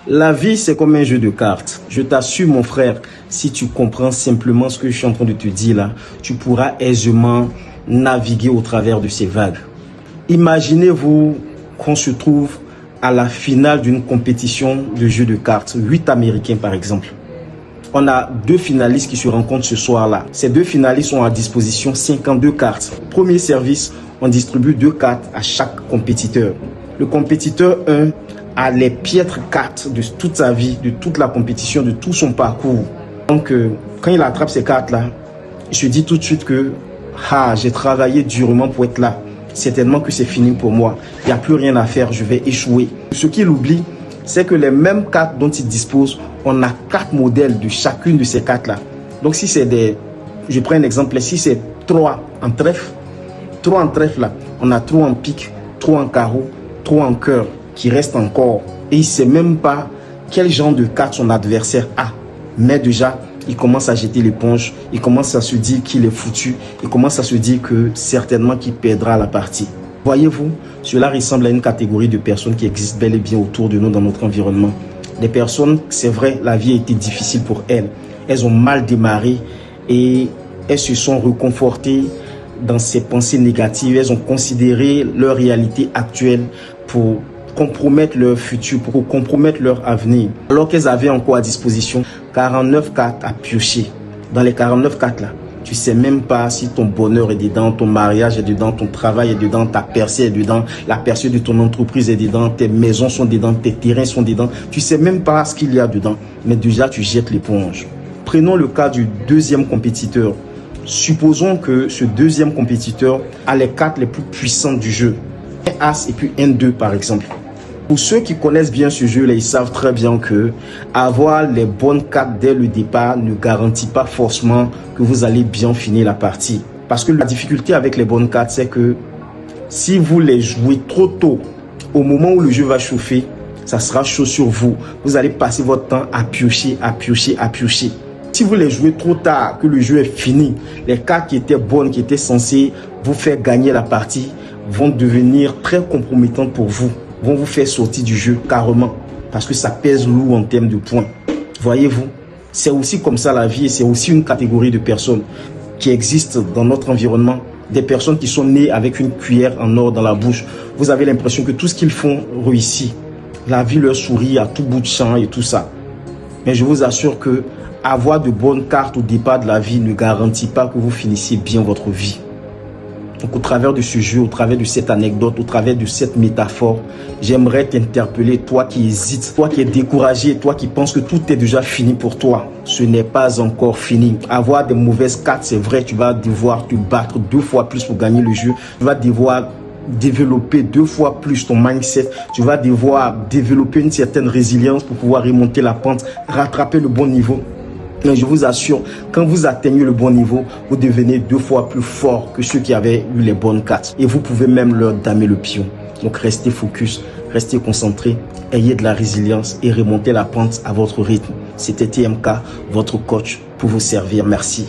La vie, c'est comme un jeu de cartes. Je t'assure, mon frère, si tu comprends simplement ce que je suis en train de te dire là, tu pourras aisément naviguer au travers de ces vagues. Imaginez-vous qu'on se trouve à la finale d'une compétition de jeu de cartes, 8 Américains par exemple. On a 2 finalistes qui se rencontrent ce soir-là. Ces 2 finalistes ont à disposition 52 cartes. Premier service, on distribue 2 cartes à chaque compétiteur. Le compétiteur 1 a les piètres cartes de toute sa vie, de toute la compétition, de tout son parcours. Donc, quand il attrape ces cartes-là, il se dit tout de suite que j'ai travaillé durement pour être là. Certainement que c'est fini pour moi. Il n'y a plus rien à faire, je vais échouer. Ce qu'il oublie, c'est que les mêmes cartes dont il dispose, on a 4 modèles de chacune de ces cartes-là. Donc, si c'est je prends un exemple, si c'est 3 en trèfle, 3 en trèfle là, on a 3 en pique, 3 en carreau, 3 en cœur qui restent encore. Et il ne sait même pas quel genre de carte son adversaire a. Mais déjà, il commence à jeter l'éponge, il commence à se dire qu'il est foutu, il commence à se dire que certainement qu'il perdra la partie. Voyez-vous, cela ressemble à une catégorie de personnes qui existent bel et bien autour de nous dans notre environnement. Des personnes, c'est vrai, la vie a été difficile pour elles. Elles ont mal démarré et elles se sont reconfortées dans ces pensées négatives. Elles ont considéré leur réalité actuelle pour compromettre leur futur, pour compromettre leur avenir. Alors qu'elles avaient encore à disposition 49 cartes à piocher. Dans les 49 cartes là, tu sais même pas si ton bonheur est dedans, ton mariage est dedans, ton travail est dedans, ta percée est dedans, la percée de ton entreprise est dedans, tes maisons sont dedans, tes terrains sont dedans. Tu sais même pas ce qu'il y a dedans, mais déjà tu jettes l'éponge. Prenons le cas du deuxième compétiteur. Supposons que ce deuxième compétiteur a les cartes les plus puissantes du jeu. Un As et puis un 2 par exemple. Pour ceux qui connaissent bien ce jeu, ils savent très bien que avoir les bonnes cartes dès le départ ne garantit pas forcément que vous allez bien finir la partie. Parce que la difficulté avec les bonnes cartes, c'est que si vous les jouez trop tôt, au moment où le jeu va chauffer, ça sera chaud sur vous. Vous allez passer votre temps à piocher, à piocher, à piocher. Si vous les jouez trop tard, que le jeu est fini, les cartes qui étaient bonnes, qui étaient censées vous faire gagner la partie, vont devenir très compromettantes pour vous. Vont vous faire sortir du jeu carrément parce que ça pèse lourd en termes de points. Voyez-vous, c'est aussi comme ça la vie et c'est aussi une catégorie de personnes qui existent dans notre environnement. Des personnes qui sont nées avec une cuillère en or dans la bouche. Vous avez l'impression que tout ce qu'ils font réussit. La vie leur sourit à tout bout de champ et tout ça. Mais je vous assure que avoir de bonnes cartes au départ de la vie ne garantit pas que vous finissiez bien votre vie. Donc au travers de ce jeu, au travers de cette anecdote, au travers de cette métaphore, j'aimerais t'interpeller, toi qui hésites, toi qui es découragé, toi qui penses que tout est déjà fini pour toi. Ce n'est pas encore fini. Avoir des mauvaises cartes, c'est vrai, tu vas devoir te battre 2 fois plus pour gagner le jeu. Tu vas devoir développer 2 fois plus ton mindset. Tu vas devoir développer une certaine résilience pour pouvoir remonter la pente, rattraper le bon niveau. Mais je vous assure, quand vous atteignez le bon niveau, vous devenez 2 fois plus fort que ceux qui avaient eu les bonnes cartes. Et vous pouvez même leur damer le pion. Donc restez focus, restez concentré, ayez de la résilience et remontez la pente à votre rythme. C'était TMK, votre coach, pour vous servir. Merci.